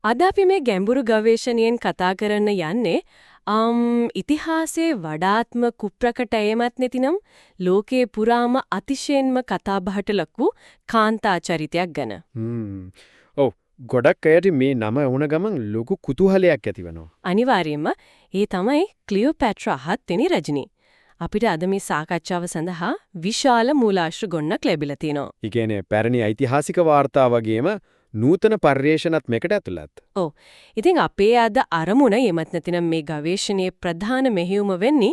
අද අපි මේ ගැඹුරු ගවේෂණයෙන් කතා කරන්න යන්නේ ඉතිහාසයේ වඩාත්ම කුප්‍රකටයමත් නැතිනම් ලෝකේ පුරාම අතිශයින්ම කතාබහට ලක්වූ කාන්තා චරිතයක් ගැන. ඔව් ගොඩක් අයට මේ නම වුණ ගමන් ලොකු කුතුහලයක් ඇතිවෙනවා. අනිවාර්යයෙන්ම ඒ තමයි ක්ලියෝපැට්‍රා 7 වෙනි රජනි. අපිට අද මේ සාකච්ඡාව සඳහා විශාල මූලාශ්‍ර ගොන්නක් ලැබිලා තිනවා. ඒ කියන්නේ පැරණි ඓතිහාසික වාර්තා වගේම නූතන පර්යේෂණත් මේකට ඇතුළත්. ඔව්. ඉතින් අපේ අද අරමුණ එමත් නැතිනම් මේ ගවේෂණයේ ප්‍රධාන මෙහෙයුම වෙන්නේ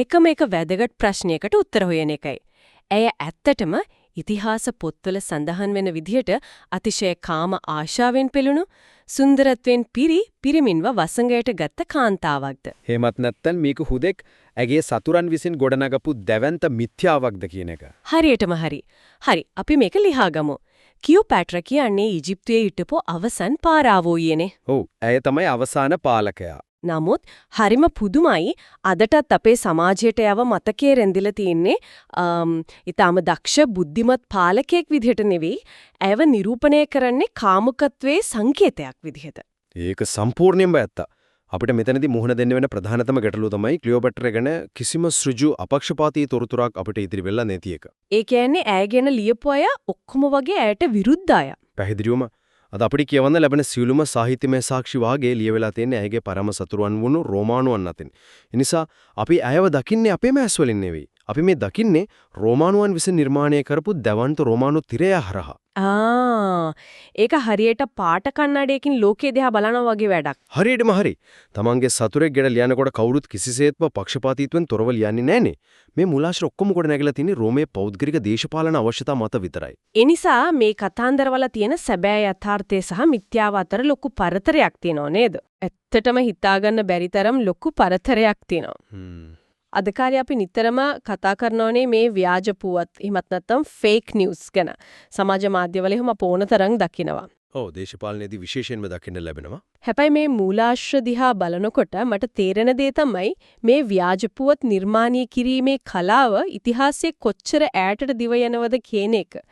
එකම එක වැදගත් ප්‍රශ්නයකට උත්තර හොයන එකයි. ඇය ඇත්තටම ඉතිහාස පොත්වල සඳහන් වෙන විදිහට අතිශය කාම ආශාවෙන් පෙළුණු සුන්දරත්වයෙන් පිරිමින්ව වසඟයට ගත්ත කාන්තාවක්ද? එහෙමත් නැත්නම් මේක හුදෙක් ඇගේ සතුරන් විසින් ගොඩනගපු දැවැන්ත මිත්‍යාවක්ද කියන එක. හරියටම හරි. අපි මේක ලියාගමු. ක්ලියෝපැට්‍රා කියන්නේ ඊජිප්තුවේ හිටපු අවසන් පාරාවෝයියනේ. ඔව්, ඇය තමයි අවසාන පාලකයා. නමුත් හරිම පුදුමයි අදටත් අපේ සමාජයට යව මතකයේ රැඳිලා තියෙන්නේ ඊටාම දක්ෂ බුද්ධිමත් පාලකයෙක් විදිහට නෙවෙයි ඇයව නිරූපණය කරන්නේ කාමුකත්වයේ සංකේතයක් විදිහට. ඒක සම්පූර්ණයෙන්ම ඇත්ත. අපිට මෙතනදී මුහුණ දෙන්න වෙන ප්‍රධානතම ගැටලුව තමයි ක්ලියෝපැට්‍රා ගැන කිසිම සෘජු අපක්ෂපාතී තොරතුරක් අපිට ඉදිරි වෙලා නැති එක. ඒ කියන්නේ ඇය ගැන ලියපු අය ඔක්කොම වගේ ඇයට විරුද්ධ අය. පැහැදිලිවම අද අපිට කියවන්න ලැබෙන සියලුම සාහිත්‍යමය සාක්ෂි වාගේ ලියවිලා තියෙන්නේ ඇයගේ පරම සතුරුන් වුණු රෝමානුවන් අතින්. ඒ නිසා අපි ඇයව දකින්නේ අපේම ඇස් වලින් නෙවෙයි. අපි මේ දකින්නේ රෝමානුවන් විසින් නිර්මාණය කරපු දවන්ත රෝමානු තිරය හරහා. ඒක හරියට පාට කන්නඩියකින් ලෝකයේ දිහා බලනවා වගේ වැඩක්. හරියටම හරි. තමන්ගේ සතුරෙක් ගැන ලියනකොට කවුරුත් කිසිසේත්ම පක්ෂපාතීත්වෙන් තොරව ලියන්නේ නැහනේ. මේ මූලාශ්‍ර ඔක්කොම කොට නැගලා තියෙන්නේ රෝමයේ පෞද්ගලික දේශපාලන අවශ්‍යතා මත විතරයි. ඒ නිසා මේ කතාන්දරවල තියෙන සැබෑ යථාර්ථය සහ මිත්‍යාව අතර ලොකු පරතරයක් තියෙනව නේද? ඇත්තටම හිතාගන්න බැරි තරම් ලොකු පරතරයක් තියෙනවා. අද කාලේ අපි නිතරම කතා කරනෝනේ මේ ව්‍යාජ පුවත් එහෙමත් නැත්නම් ෆේක් නිවුස් ගැන. සමාජ මාධ්‍යවල එහෙම පොණ තරම් දකිනවා. ඔව්, දේශපාලනයේදී විශේෂයෙන්ම දකින්න ලැබෙනවා. හැබැයි මේ මූලාශ්‍ර දිහා බලනකොට මට තේරෙන දේ තමයි මේ ව්‍යාජ පුවත් නිර්මාණය කිරීමේ කලාව ඉතිහාසයේ කොච්චර ඈතට දිව යනවද කියන එක.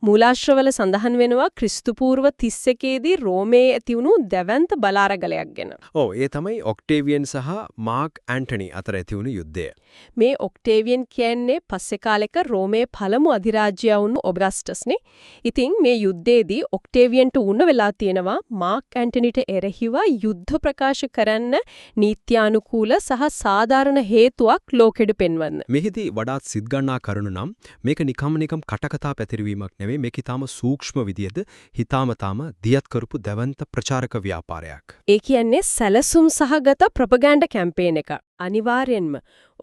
මූලාශ්‍රවල සඳහන් වෙනවා ක්‍රිස්තු පූර්ව 31 දී රෝමයේ ඇති වුණු දැවැන්ත බලාරගලයක් ගැන. ඔව්, ඒ තමයි ඔක්ටේවියන් සහ මාක් ඇන්ටනි අතර ඇති වුණු යුද්ධය. මේ ඔක්ටේවියන් කියන්නේ පස්සේ කාලෙක රෝමයේ පළමු අධිරාජ්‍යයා වුණු ඔගස්ටස්නේ. ඉතින් මේ යුද්ධයේදී ඔක්ටේවියන්ට උණ වෙලා තියෙනවා මාක් ඇන්ටනිට එරෙහිව යුද්ධ ප්‍රකාශ කරන්න නීත්‍යානුකූල සහ සාධාරණ හේතුවක් ලෝකෙට පෙන්වන්න. මෙහිදී වඩාත් සිත් ගන්නා කරුණ නම් මේක නිකම් කටකතා පැතිරවීමක් නෙවෙයි. මේක ඊටාම සූක්ෂම විදියට හිතාමතාම දියත් කරපු දැවන්ත ප්‍රචාරක ව්‍යාපාරයක්. ඒ කියන්නේ සැලසුම් සහගත ප්‍රොපගෑන්ඩා කැම්පේන් එක. අනිවාර්යෙන්ම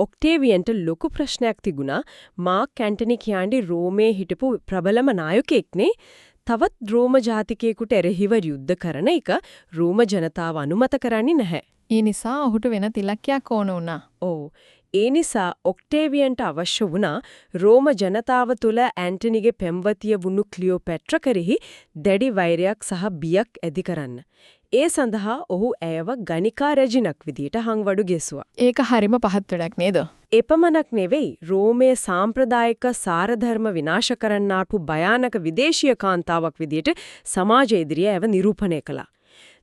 ඔක්ටේවියන්ට ලොකු ප්‍රශ්නයක් තිබුණා. මාක් ඇන්ටනි කියන්නේ රෝමයේ හිටපු ප්‍රබලම නායකයෙක්නේ. තවත් රෝම ජාතිකයෙකුට එරෙහිව යුද්ධ කරන එක රෝම ජනතාව අනුමත කරන්නේ නැහැ. ඒ නිසා ඔහුට වෙන තිලක්කයක් ඕන වුණා. ඔව්. ඒ නිසා ඔක්ටේවියන්ට අවශ්‍ය වුණා රෝම ජනතාව තුළ ඇන්ටනිගේ පෙම්වතිය වුණු ක්ලියෝපැට්‍රා කෙරෙහි දැඩි වෛරයක් සහ බියක් ඇති කරන්න. ඒ සඳහා ඔහු ඇයව ගණිකා රැජිනක් විදියට හංවඩු ගෙසුවා. ඒක හරිම පහත් වැඩක් නේද? එපමණක් නෙවෙයි රෝමයේ සාම්ප්‍රදායික සාරධර්ම විනාශ කරන්නාපු භයානක විදේශීය කාන්තාවක් විදියට සමාජ ඉදිරියේ ඇව නිරූපණය කළා.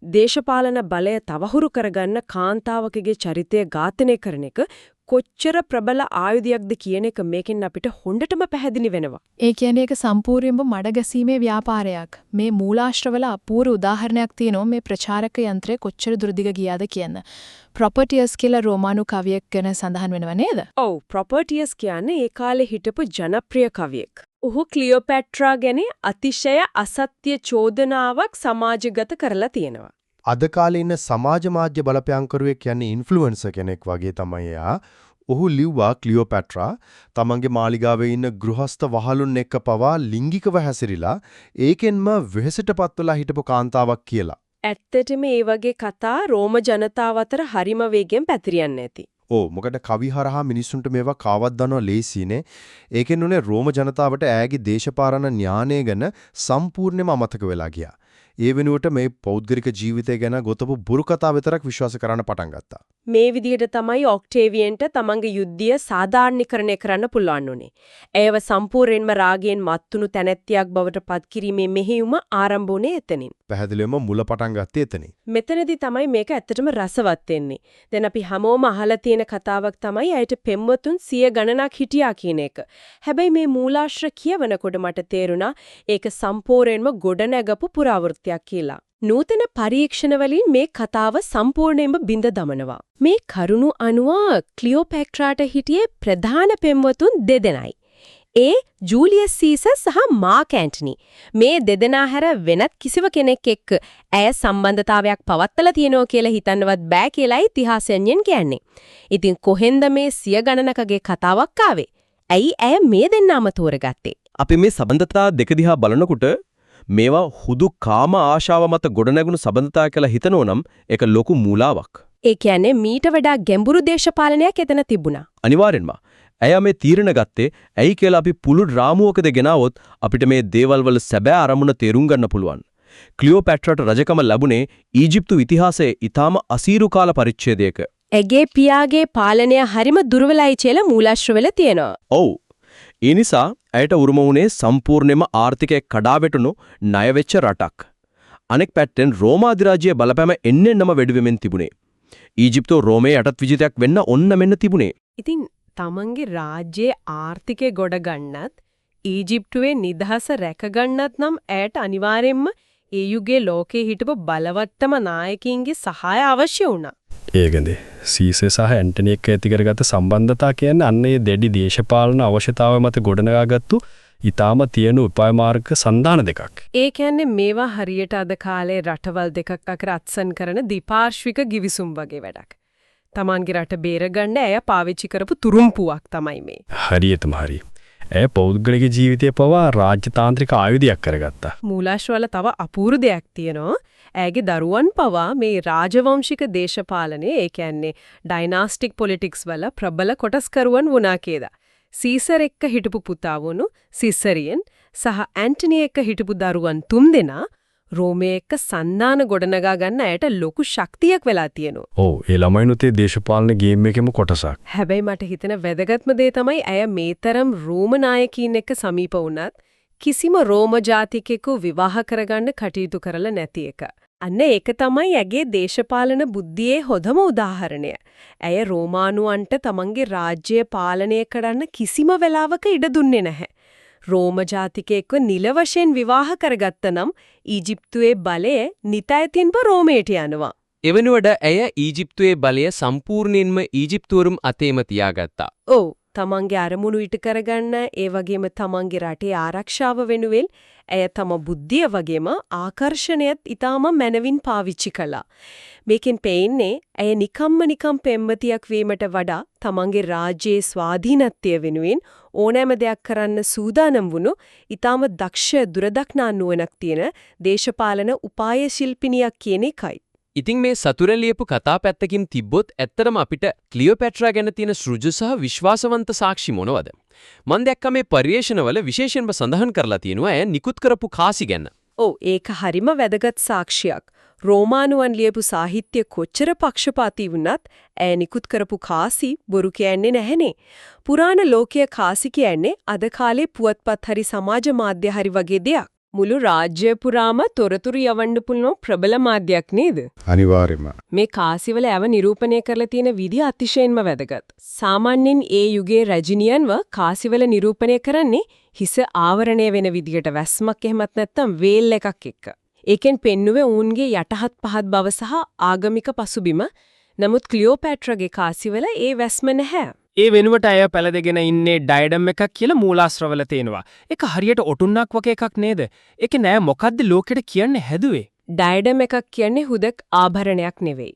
දේශපාලන බලය තවහුරු කරගන්න කාන්තාවකගේ චරිතය ඝාතනය කරන එක කොච්චර ප්‍රබල ආයුධයක්ද කියන එක මේකෙන් අපිට හොඳටම පැහැදිලි වෙනවා. ඒ කියන්නේ ඒක සම්පූර්ණයෙන්ම මඩගැසීමේ ව්‍යාපාරයක්. මේ මූලාශ්‍රවල අපූර්ව උදාහරණයක් තියෙනවා මේ ප්‍රචාරක යන්ත්‍රය කොච්චර දුරදිග ගියාද කියන. ප්‍රොපර්ටියස් කියලා රෝමානු කවියෙක් ගැන සඳහන් වෙනව නේද? ඔව්, ප්‍රොපර්ටියස් කියන්නේ ඒ කාලේ හිටපු ජනප්‍රිය කවියෙක්. ඔහු ක්ලියෝපැට්‍රා ගැන අතිශය අසත්‍ය චෝදනාවක් සමාජගත කරලා තියෙනවා. අද කාලේ ඉන්න සමාජ මාධ්‍ය බලපෑම්කරුවෙක් කියන්නේ ඉන්ෆ්ලුවෙන්සර් කෙනෙක් වගේ තමයි එයා. ඔහු ලිව්වා ක්ලියෝපැට්‍රා තමන්ගේ මාලිගාවේ ඉන්න ගෘහස්ත වහලුන් එක්ක පවා ලිංගිකව හැසිරිලා ඒකෙන්ම වෙහෙසටපත් වෙලා හිටපු කාන්තාවක් කියලා. ඇත්තටම මේ වගේ කතා රෝම ජනතාව අතර හරිම වේගෙන් පැතිරියන්නේ නැති. ඔව්, මොකද කවි හරහා මිනිස්සුන්ට මේවා කාවත් දනවා ලේසිනේ. ඒකෙන් උනේ රෝම ජනතාවට ඈගේ දේශපාලන ඥානය ගැන සම්පූර්ණයෙන්ම අමතක වෙලා ගියා. ඒ වෙනුවට මේ පෞද්ගලික ජීවිතය ගැන ගොතපු බුරු කතා විතරක් විශ්වාස කරන්න පටන් ගත්තා. මේ විදිහට තමයි ඔක්ටේවියන්ට තමන්ගේ යුද්ධය සාධාරණීකරණය කරන්න පුළුවන් උනේ. ඒව සම්පූර්ණයෙන්ම රාගයෙන් මත්තුණු තැනැත්තියක් බවට පත්කිරීමේ මෙහෙයුම ආරම්භ වුණේ එතනින්. පැහැදිලිවම මුල පටන් ගත්තේ එතනින්. මෙතනදී තමයි මේක ඇත්තටම රසවත් වෙන්නේ. දැන් අපි හැමෝම අහලා තියෙන කතාවක් තමයි ඇයට පෙම්වතුන් 100 ගණනක් හිටියා කියන එක. හැබැයි මේ මූලාශ්‍ර කියවනකොට මට තේරුණා ඒක සම්පූර්ණයෙන්ම ගොඩනැගපු පුරාවෘත්තයක් කියලා. නූතන පරීක්ෂණ වලින් මේ කතාව සම්පූර්ණයෙන්ම බිඳ දමනවා. මේ කරුණු අනුව ක්ලියෝපැට්‍රාට හිටියේ ප්‍රධාන පෙම්වතුන් දෙදෙනයි. ඒ ජූලියස් සීසර් සහ මාක් ඇන්ටනි. මේ දෙදෙනා හැර වෙනත් කිසිව කෙනෙක් එක්ක ඇය සම්බන්ධතාවයක් පවත්ලා තියෙනවා කියලා හිතන්නවත් බෑ කියලා ඉතිහාසඥයන් කියන්නේ. ඉතින් කොහෙන්ද මේ 100 ගණනකගේ කතාවක් ආවේ? ඇයි ඇය මේ දෙන්නාම තෝරගත්තේ? අපි මේ සම්බන්ධතා දෙක දිහා බලනකොට මේවා හුදු කාම ආශාව මත ගොඩනැගුණු සම්බන්ධතා කියලා හිතනෝ නම් ඒක ලොකු මූලාවක්. ඒ කියන්නේ මීට වඩා ගැඹුරු දේශපාලනයක් එතන තිබුණා. අනිවාර්යෙන්ම. ඇය මේ තීරණ ගත්තේ ඇයි කියලා අපි පුළුල් රාමුවකද ගෙනාවොත් අපිට මේ දේවල් වල සැබෑ අරමුණ තේරුම් ගන්න පුළුවන්. ක්ලියෝපැට්‍රාට රජකම ලැබුණේ ඊජිප්තු ඉතිහාසයේ ඊටාම අසීරු කාල පරිච්ඡේදයක. ඇගේ පියාගේ පාලනය හරිම දුර්වලයි කියලා මූලාශ්‍රවල තියෙනවා. ඔව්. ඒ නිසා ඇයට උරුම වුණේ සම්පූර්ණයෙන්ම ආර්ථිකයේ කඩාවැටුණු ණය වෙච්ච රටක්. අනෙක් පැත්තෙන් රෝම අධිරාජ්‍යයේ බලපෑම එන්නෙන්නම වැඩි වෙමින් තිබුණේ. ඊජිප්තුව රෝමයේ යටත් විජිතයක් වෙන්න ඔන්න මෙන්න තිබුණේ. ඉතින් තමන්ගේ රාජ්‍යයේ ආර්ථිකය ගොඩ ගන්නත් ඊජිප්තුවේ නිදහස රැක ගන්නත් නම් ඇයට අනිවාර්යයෙන්ම ඒ යුගයේ ලෝකේ හිටපු බලවත්ම නායකයින්ගේ සහාය අවශ්‍ය වුණා. ඒකනේ සීසර් සහ ඇන්ටනි එක්ක ඇති කරගත්ත සම්බන්ධතා කියන්නේ අන්න ඒ දැඩි දේශපාලන අවශ්‍යතාවය මත ගොඩනගාගත්තු ඊටාම තියෙන උපාය මාර්ග සන්දාන දෙකක්. ඒ කියන්නේ මේවා හරියට අද කාලේ රටවල් දෙකක් අතර අත්සන් කරන දෙපාර්ශ්වික ගිවිසුම් වගේ වැඩක්. තමන්ගේ රට බේරගන්න ඇය පාවිච්චි කරපු තුරුම්පුවක් තමයි මේ. හරියටම හරි. ඇය පෞද්ගලික ජීවිතය පවා රාජ්‍යතාන්ත්‍රික ආයුධයක් කරගත්තා. මූලාශ්‍රවල තව අපූර්ව දෙයක් තියෙනවා. ඇගේ දරුවන් පවා මේ රාජවංශික දේශපාලනයේ ඒ කියන්නේ ඩයිනාස්ටික් පොලිටික්ස් වල ප්‍රබල කොටස්කරුවන් වුණා කියලා. සීසර් එක්ක හිටපු පුතා වුණු සිසරියන් සහ ඇන්ටනි එක්ක හිටපු දරුවන් තුන්දෙනා රෝමයේ එක්ක සන්දාන ගොඩනගා ගන්න ඇයට ලොකු ශක්තියක් වෙලා තියෙනවා. ඔව් ඒ ළමයිනුත් ඒ දේශපාලන ගේම් එකේම කොටසක්. හැබැයි මට හිතෙන වැදගත්ම දේ තමයි ඇය මේතරම් රෝම නායකයින් එක්ක සමීප වුණත් කිසිම රෝම ජාතිකයෙකු විවාහ කරගන්න කටයුතු කරලා නැති එක. අන්න ඒක තමයි ඇගේ දේශපාලන බුද්ධියේ හොඳම උදාහරණය. ඇය රෝමානුවන්ට තමන්ගේ රාජ්‍යය පාලනය කරන්න කිසිම වෙලාවක ඉඩ දුන්නේ නැහැ. රෝම ජාතිකයෙක්ව නිල වශයෙන් විවාහ කරගත්තනම් ඊජිප්තුවේ බලය නිතැතින්ම රෝමයට යනවා. එවනුවට ඇය ඊජිප්තුවේ බලය සම්පූර්ණයෙන්ම ඊජිප්තුවරුන් අතේම තියාගත්තා. ඔව් තමන්ගේ අරමුණු ඉටු කරගන්න ඒ වගේම තමන්ගේ රටේ ආරක්ෂාව වෙනුවෙන් ඇය තම බුද්ධිය වගේම ආකර්ෂණයත් ඊටම මනවින් පාවිච්චි කළා. මේකෙන් පෙන්නේ ඇය නිකම් පෙම්වතියක් වීමට වඩා තමන්ගේ රාජ්‍යයේ ස්වාධීනත්වය වෙනුවෙන් ඕනෑම දෙයක් කරන්න සූදානම් වුණු ඊටම දක්ෂ දුරදක්නා නුවණක් තියෙන දේශපාලන උපාය ශිල්පිනියක් කියන එකයි. ඉතින් මේ සතුර ලියපු කතා පැත්තකින් තිබ්බොත් ඇත්තටම අපිට ක්ලියෝපැට්‍රා ගැන තියෙන සෘජු සහ විශ්වාසවන්ත සාක්ෂි මොනවද? මම දැක්කා මේ පරිේශනවල විශේෂයෙන්ම සඳහන් කරලා තියෙනවා ඇය නිකුත් කරපු කාසි ගැන. ඔව් ඒක හරිම වැදගත් සාක්ෂියක්. රෝමානුවන් ලියපු සාහිත්‍ය කොච්චර පක්ෂපාතී වුණත් ඇය නිකුත් කරපු කාසි බොරු කියන්නේ නැහනේ. පුරාණ ලෝකයේ කාසි කියන්නේ අද කාලේ පුවත්පත් හරි සමාජ මාධ්‍ය හරි වගේ දෙයක්. මුළු රාජ්‍ය පුරාම තොරතුරු යවන්න පුළුවන් ප්‍රබල මාධ්‍යයක් නේද? අනිවාර්යයෙන්ම. මේ කාසිවල ඇව නිරූපණය කරලා තියෙන විදිහ අතිශයින්ම වැදගත්. සාමාන්‍යයෙන් ඒ යුගයේ රජිනියන්ව කාසිවල නිරූපණය කරන්නේ හිස ආවරණය වෙන විදිහට වැස්මක් එහෙමත් නැත්නම් වේල් එකක් එක්ක. ඒකෙන් පෙන්නුවේ ඌන්ගේ යටහත් පහත් බව සහ ආගමික පසුබිම. නමුත් ක්ලියෝපැට්‍රාගේ කාසිවල ඒ වැස්ම නැහැ. ඒ වෙනුවට අය පැලදගෙන ඉන්නේ ඩයඩම් එකක් කියලා මූලාශ්‍රවල තේනවා. ඒක හරියට ඔටුන්නක් වගේ එකක් නේද? ඒක නෑ මොකද්ද ලෝකෙට කියන්නේ හැදුවේ? ඩයඩම් එකක් කියන්නේ හුදක් ආභරණයක් නෙවෙයි.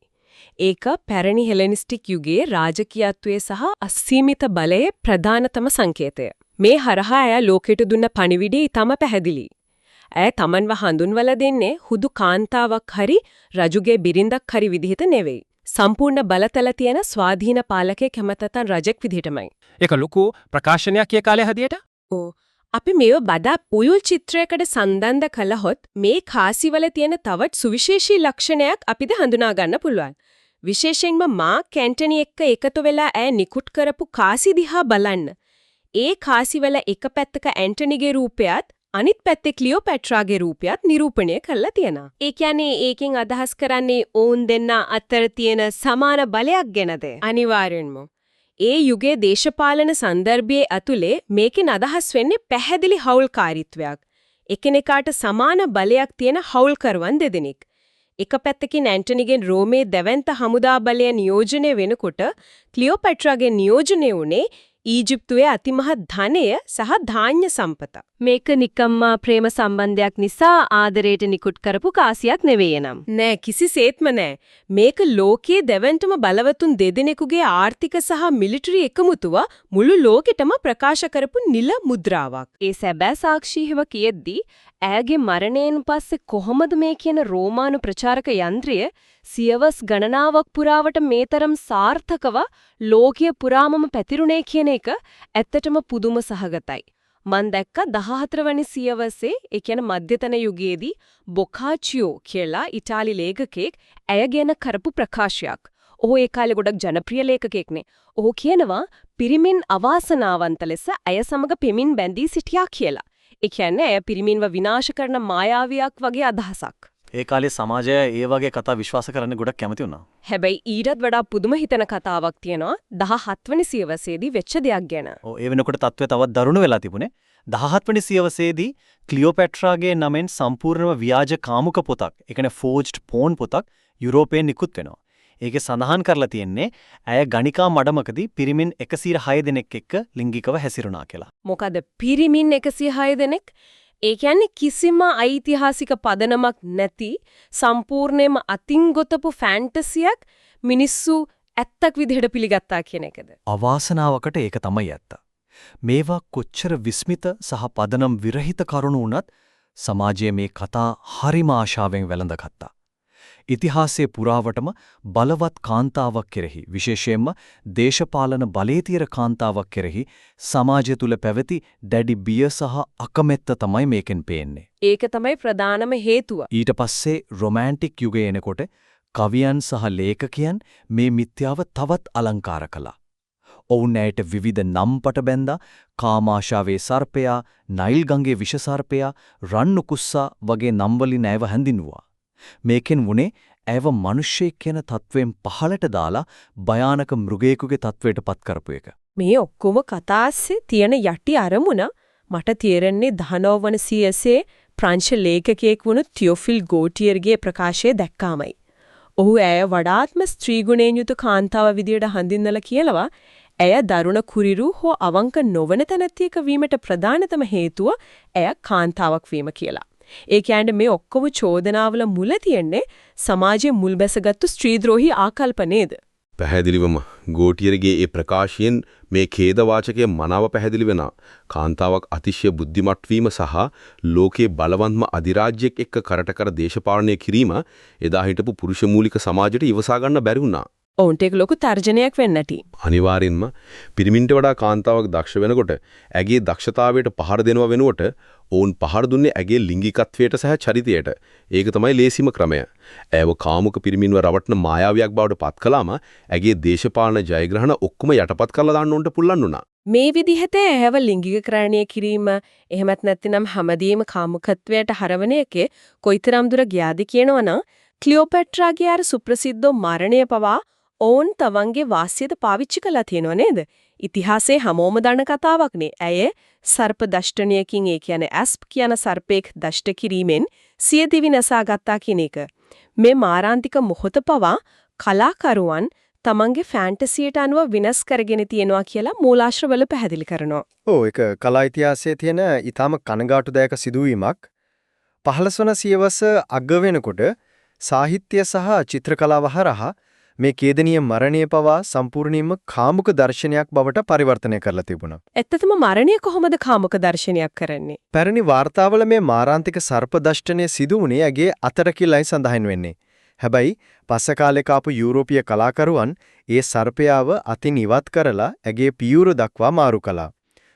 ඒක පැරණි හෙලෙනිස්ටික් යුගයේ රාජකීයත්වයේ සහ අසීමිත බලයේ ප්‍රධානතම සංකේතය. මේ හරහා අය ලෝකෙට දුන්න පණිවිඩය ඊටම පැහැදිලි. ඇය තමන්ව හඳුන්වලා දෙන්නේ හුදු කාන්තාවක් හරි රජුගේ බිරිඳක් හරි විදිහට නෙවෙයි. සම්පූර්ණ බලතල තියෙන ස්වාධීන පාලකයෙක් හැමතතන් රජෙක් විදිහටමයි. ඒක ලොකු ප්‍රකාශනයක් ඒ කාලේ හදියට? ඔව්. අපි මේව බඩ පුයුල් චිත්‍රයකට සම්බන්ධ කළහොත් මේ කාසිවල තියෙන තවත් සුවිශේෂී ලක්ෂණයක් අපිට හඳුනා ගන්න පුළුවන්. විශේෂයෙන්ම මාක් ඇන්ටනි එක්ක එකතු වෙලා ඇය නිකුත් කරපු කාසි දිහා බලන්න. ඒ කාසිවල එක පැත්තක ඇන්ටනිගේ රූපයත් අනිත් පැත්තේ ක්ලියෝපැට්‍රාගේ රූපයත් නිරූපණය කරලා තියෙනවා. ඒ කියන්නේ ඒකෙන් අදහස් කරන්නේ ඕන් දෙන්න අතර තියෙන සමාන බලයක් ගැනද? අනිවාර්යෙන්ම. ඒ යුගයේ දේශපාලන සන්දර්භයේ ඇතුලේ මේකෙන් අදහස් වෙන්නේ පැහැදිලි හවුල්කාරීත්වයක්. එකිනෙකාට සමාන බලයක් තියෙන හවුල්කරුවන් දෙදෙනෙක්. එක පැත්තකින් ඇන්ටනිගෙන් රෝමේ දැවැන්ත හමුදා බලය නියෝජනය වෙනකොට ක්ලියෝපැට්‍රාගේ නියෝජනය වුණේ ඊජිප්තුවේ අතිමහත් ධනය සහ ධාන්‍ය සම්පත. මේක නිකම්ම ප්‍රේම සම්බන්ධයක් නිසා ආදරයට නිකුත් කරපු කාසියක් නෙවෙයි නම්. නෑ කිසිසේත්ම නෑ. මේක ලෝකයේ දැවැන්තම බලවතුන් දෙදෙනෙකුගේ ආර්ථික සහ මිලිටරි එකමුතුව මුළු ලෝකෙටම ප්‍රකාශ කරපු නිල මුද්‍රාවක්. ඒ සැබෑ සාක්ෂියව කියෙද්දී ඇයගේ මරණයෙන් පස්සේ කොහොමද මේ කියන රෝමානු ප්‍රචාරක යන්ත්‍රය සියවස් ගණනාවක් පුරාවට මේතරම් සාර්ථකව ලෝකීය පුරාමම පැතිරුණේ කියන එක ඇත්තටම පුදුම සහගතයි. මන් දැක්ක 14 වෙනි සියවසේ ඒ කියන්නේ මධ්‍යතන යුගයේදී බොකාචියෝ කියලා ඉතාලි ලේඛකෙක් ඇය ගැන කරපු ප්‍රකාශයක්. ඔහු ඒ කාලේ ගොඩක් ජනප්‍රිය ලේඛකෙක්නේ. ඔහු කියනවා පිරිමින් අවාසනාවන්ත ලෙස ඇය සමග පෙමින් බැඳී සිටියා කියලා. ඒ කියන්නේ ඇය පිරිමින්ව විනාශ කරන මායාවියක් වගේ අදහසක්. ඒ කාලේ සමාජය ඒ වගේ කතා විශ්වාස කරන්න ගොඩක් කැමති වුණා. හැබැයි ඊටත් වඩා පුදුම හිතන කතාවක් තියෙනවා 17 වෙනි සියවසේදී වෙච්ච දෙයක් ගැන. ඔව් ඒ වෙනකොට තත්ත්වය තවත් දරුණු වෙලා තිබුණේ. 17 වෙනි සියවසේදී ක්ලියෝපැට්‍රාගේ නමෙන් සම්පූර්ණම ව්‍යාජ කාමුක පොතක්, ඒ කියන්නේ ෆෝජ්ඩ් පෝන් පොතක් යුරෝපයෙන් නිකුත් වෙනවා. ඒකේ සඳහන් කරලා තියෙන්නේ ඇය ගණිකා මඩමකදී පිරිමින් 106 දෙනෙක් එක්ක ලිංගිකව හැසිරුණා කියලා. මොකද පිරිමින් 106 දෙනෙක්? ඒ කියන්නේ කිසිම ඓතිහාසික පදනමක් නැති සම්පූර්ණයෙන්ම අතින් ගොතපු ෆැන්ටසියක් මිනිස්සු ඇත්තක් විදිහට පිළිගත්තා කියන එකද? අවාසනාවකට ඒක තමයි ඇත්ත. මේවා කොච්චර විස්මිත සහ පදනම් විරහිත කරුණු වුණත් සමාජයේ මේ කතා හරිම ආශාවෙන් වැළඳගත්තා. ඉතිහාසයේ පුරාවටම බලවත් කාන්තාවක් කෙරෙහි විශේෂයෙන්ම දේශපාලන බලේතිර කාන්තාවක් කෙරෙහි සමාජය තුල පැවති දැඩි බිය සහ අකමැත්ත තමයි මේකෙන් පේන්නේ. ඒක තමයි ප්‍රධානම හේතුව. ඊට පස්සේ රොමැන්ටික් යුගය එනකොට කවියන් සහ ලේඛකයන් මේ මිත්‍යාව තවත් අලංකාර කළා. ඔවුන් ඇයට විවිධ නම්පට බැඳා කාමාශාවේ සර්පයා, නයිල් ගඟේ විෂ සර්පයා, රන්නුකුස්සා වගේ නම් වලින් ඇයව හැඳින්වුවා. මේකෙන් වුණේ ඇයව මිනිස්සෙක් කියන තත්වයෙන් පහළට දාලා භයානක මෘගයෙකුගේ තත්වයට පත් කරපු එක. මේ ඔක්කොම කතාස්සේ තියෙන යටි අරමුණ මට තේරෙන්නේ 19 වන සියසේ ප්‍රංශ ලේඛකයෙක් වුණු තියෝෆිල් ගෝටියර්ගේ ප්‍රකාශය දැක්කාමයි. ඔහු ඇය වඩාත්ම ස්ත්‍රී ගුණයෙන් යුතු කාන්තාව විදියට හඳුන්වලා කියනවා ඇය දරුණ කුරිරු හෝ අවංක නොවන තැනැත්තියක වීමට ප්‍රධානතම හේතුව ඇය කාන්තාවක් වීම කියලා. ඒ කියන්නේ මේ ඔක්කොම චෝදනාවල මුල තියෙන්නේ සමාජයේ මුල් බැසගත්තු ස්ත්‍රීද්‍රෝහී ආකල්ප නේද? පැහැදිලිවම ගෝටියර්ගේ ඒ ප්‍රකාශයෙන් මේ ඛේදවාචකයේ මනාව පැහැදිලි වෙනවා. කාන්තාවක් අතිශය බුද්ධිමත් වීම සහ ලෝකයේ බලවන්තම අධිරාජ්‍යයක් එක්ක කරට කර දේශපාලනය කිරීම එදා හිටපු පුරුෂ මූලික සමාජයට ඉවසා ගන්න බැරි වුණා. ඔවුන්ට ඒක ලොකු තර්ජනයක් වෙන්නටි. අනිවාර්යෙන්ම පිරිමින්ට වඩා කාන්තාවක් දක්ෂ වෙනකොට ඇගේ දක්ෂතාවයට පහර දෙනව වෙනුවට ඔවුන් පහර දුන්නේ ඇගේ ලිංගිකත්වයට සහ චරිතයට. ඒක තමයි ලේසිම ක්‍රමය. ඇයව කාමුක පිරිමින්ව රවටන මායාවියක් බවට පත් කළාම ඇගේ දේශපාලන ජයග්‍රහණ ඔක්කොම යටපත් කරලා දාන්න උන්ට පුළුවන් වුණා. මේ විදිහට ඇයව ලිංගිකකරණය කිරීම එහෙමත් නැත්නම් හැමදේම කාමුකත්වයට හරවන එකේ කොයිතරම් දුර ගියාද කියනවනම් ක්ලියෝපැට්‍රාගේ අර සුප්‍රසිද්ධ මරණය පවා ඔවුන් තමන්ගේ වාසියට පාවිච්චි කළා තියෙනව නේද? ඉතිහාසයේ හැමෝම දන්න කතාවක් නේ. ඇය සර්ප දෂ්ටණයකින් ඒ කියන්නේ ඇස්ප් කියන සර්පෙක් දෂ්ට කිරීමෙන් සිය දිවි නසා ගත්තා කියන එක. මේ මාරාන්තික මොහොත පවා කලාකරුවන් තමන්ගේ ෆැන්ටසියට අනුව විනාශ කරගෙන තියෙනවා කියලා මූලාශ්‍රවල පැහැදිලි කරනවා. ඔව් ඒක කලා ඉතිහාසයේ තියෙන ඊටාම කනගාටුදායක සිදුවීමක්. 15 වන සියවස අග වෙනකොට සාහිත්‍ය සහ චිත්‍රකලාව හරහා මේ කේදනීය මරණය පවා සම්පූර්ණයෙන්ම කාමුක දර්ශනයක් බවට පරිවර්තනය කරලා තිබුණා. ඇත්තටම මරණය කොහොමද කාමුක දර්ශනයක් කරන්නේ? පැරණි වාර්තාවල මේ මාරාන්තික සර්ප දෂ්ටනය සිදු වුණේ ඇගේ අතට කියලායි සඳහන් වෙන්නේ. හැබැයි පස්ස කාලේ කාපු යුරෝපීය කලාකරුවන් ඒ සර්පයාව අතින් ඉවත් කරලා ඇගේ පියුර දක්වා මාරු කළා.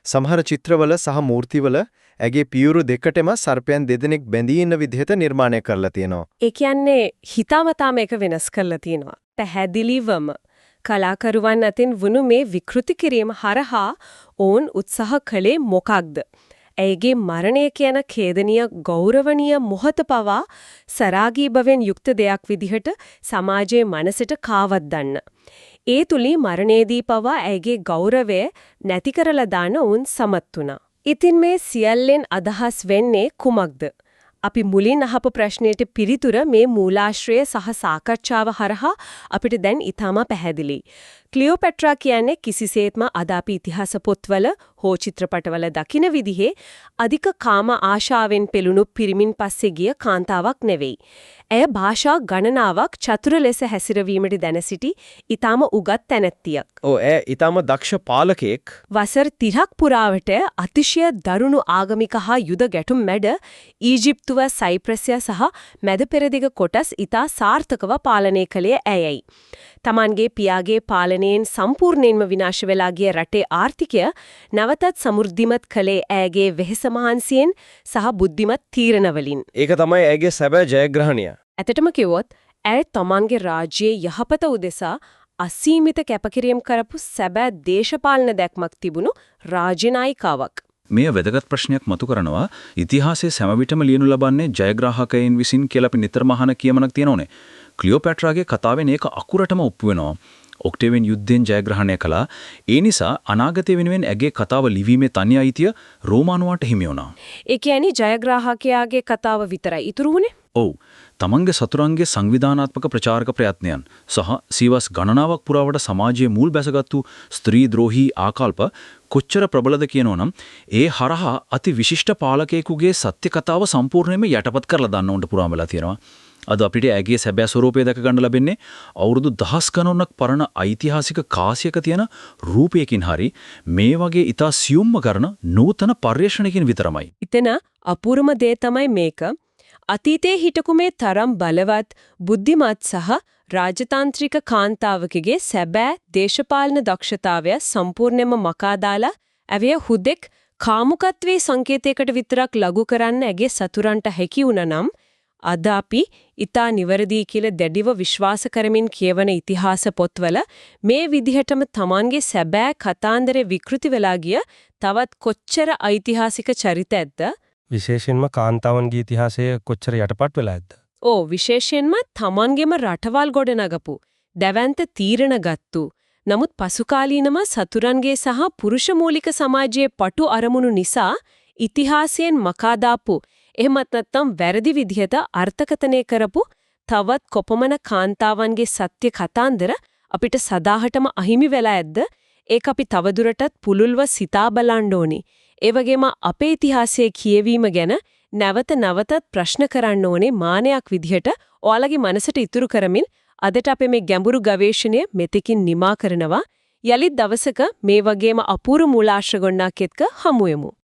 සමහර චිත්‍රවල සහ මූර්තිවල ඇගේ පියුරු දෙකටම සර්පයන් දෙදෙනෙක් බැඳී ඉන්න විදිහට නිර්මාණය කරලා තියෙනවා. ඒ කියන්නේ හිතාමතාම එක වෙනස් කරලා තියෙනවා. පැහැදිලිවම කලාකරුවන් අතින් වුණු මේ විකෘති කිරීම හරහා ඔවුන් උත්සාහ කළේ මොකක්ද? ඇයගේ මරණය කියන ඛේදනීය ගෞරවනීය මොහොත පවා සරාගී භවෙන් යුක්ත දෙයක් විදිහට සමාජයේ මනසට කාවද්දන්න. ඒ තුලින් මරණයේදී පවා ඇයගේ ගෞරවය නැති කරලා දාන උන් සමත් වුණා. ඉතින් මේ සියල්ලෙන් අදහස් වෙන්නේ කුමක්ද? අපි මුලින් අහපු ප්‍රශ්නෙට පිළිතුර මේ මූලාශ්‍රය සහ සාකච්ඡාව හරහා අපිට දැන් ඊටම පැහැදිලි. ක්ලියෝපැට්‍රා කියන්නේ කිසිසේත්ම අද අපි ඉතිහාස පොත්වල හෝ චිත්‍රපටවල දකින විදිහේ අධික කාම ආශාවෙන් පෙළුණු පිරිමින් පස්සේ ගිය කාන්තාවක් නෙවෙයි. ඇය භාෂා ගණනාවක් චතුර ලෙස හැසිරවීමට දැන සිටි ඊටම උගත් තැනැත්තියක්. ඇය ඊටම දක්ෂ පාලකෙක්. වසර 30ක් පුරාවට අතිශය දරුණු ආගමික හා යුද ගැටුම් මැඩ ඊජිප්තුව සයිප්‍රස්ය සහ මැද පෙරදිග කොටස් ඊටා සාර්ථකව පාලනය කළේ ඇයයි. තමන්ගේ පියාගේ පාලනයෙන් සම්පූර්ණයෙන්ම විනාශ වෙලා ගිය රටේ ආර්ථිකය නැවතත් සමෘද්ධිමත් කළේ ඇයගේ වෙහෙස මහන්සියෙන් සහ බුද්ධිමත් තීරණ වලින්. ඒක තමයි ඇයගේ සැබෑ ජයග්‍රහණය. ඇත්තටම කිව්වොත් ඇය තමන්ගේ රාජ්‍යයේ යහපත උදෙසා අසීමිත කැපකිරීම කරපු සැබෑ දේශපාලන දැක්මක් තිබුණු රාජ්‍යනායිකාවක්. මේ වැදගත් ප්‍රශ්නයක් මතු කරනවා. ඉතිහාසයේ සෑම විටම ලියනු ලබන්නේ ජයග්‍රාහකයන් විසින් කියලා අපි නිතරම අහන කියමනක් තියෙනෝනේ. ක්ලියෝපැට්‍රාගේ කතාවෙන් ඒක අකුරටම ඔප්පු වෙනවා. ඔක්ටේවියන් යුද්ධයෙන් ජයග්‍රහණය කළා. ඒ නිසා අනාගතය වෙනුවෙන් ඇගේ කතාව ලිවීමේ තනි අයිතිය රෝමානුවාට හිමි වුණා. ඒ කියන්නේ ජයග්‍රාහකයාගේ කතාව විතරයි ඉතුරු වුණේ? ඔව්. තමන්ගේ සතුරන්ගේ සංවිධානාත්මක ප්‍රචාරක ප්‍රයත්නයන් සහ සීවස් ගණනාවක් පුරාවට සමාජයේ මුල් බැසගත්තු ස්ත්‍රී ද්‍රෝහී ආකල්ප කොච්චර ප්‍රබලද කියනෝනම් ඒ හරහා අති විශිෂ්ට පාලකයෙකුගේ සත්‍ය කතාව සම්පූර්ණයෙන්ම යටපත් කරලා දාන්න උන්ට පුරාම වෙලා තියෙනවා. අද අපිට ඇගේ සැබෑ ස්වරූපය දැක ගන්න ලැබෙන්නේ අවුරුදු දහස් ගණනක් පරණ ඓතිහාසික කාසියක තියෙන රූපයකින් හරි මේ වගේ ඊටා සියුම්ම කරන නූතන පර්යේෂණයකින් විතරමයි. ඉතන අපූර්වම දේ තමයි මේක. අතීතයේ හිටපු මේ තරම් බලවත් බුද්ධිමත් සහ රාජතාන්ත්‍රික කාන්තාවකගේ සැබෑ දේශපාලන දක්ෂතාවය සම්පූර්ණයෙන්ම මකා දාලා ඇවිය හුදෙක් කාමුකත්වයේ සංකේතයකට විතරක් ලඝු කරන්න ඇගේ සතුරන්ට හැකි වුණනම් අද අපි ඊතා නිවැරදි කියලා දැඩිව විශ්වාස කරමින් කියවන ඉතිහාස පොත්වල මේ විදිහටම Tamanගේ සැබෑ කතාන්දරේ විකෘති වෙලා ගිය තවත් කොච්චර ඓතිහාසික චරිතයක්ද? විශේෂයෙන්ම කාන්තාවන්ගේ ඉතිහාසය කොච්චර යටපත් වෙලා ඇද්ද? විශේෂයෙන්ම Tamanගේම රටවල් ගොඩනගපු දැවැන්ත තීරණ ගත්තු. නමුත් පසුකාලීනම සතුරන්ගේ සහ පුරුෂ මූලික සමාජයේ පටු අරමුණු නිසා ඉතිහාසයෙන් මකා දාපු එහෙමත් නැත්නම් වැරදි විදිහට අර්ථකථනය කරපු තවත් කොපමණ කාන්තාවන්ගේ සත්‍ය කතාන්දර අපිට සදාහටම අහිමි වෙලා ඇද්ද? ඒක අපි තවදුරටත් පුළුල්ව සිතා බලන්න ඕනේ. ඒ වගේම අපේ ඉතිහාසයේ කියවීම ගැන නැවත නැවතත් ප්‍රශ්න කරන්න ඕනේ මානයක් විදිහට ඔයාලගේ මනසට ඉතුරු කරමින් අදට අපේ මේ ගැඹුරු ගවේෂණය මෙතකින් නිමා කරනවා. යලිත් දවසක මේ වගේම අපූර්ව මූලාශ්‍ර ගොන්නක් එක්ක හමු වෙමු.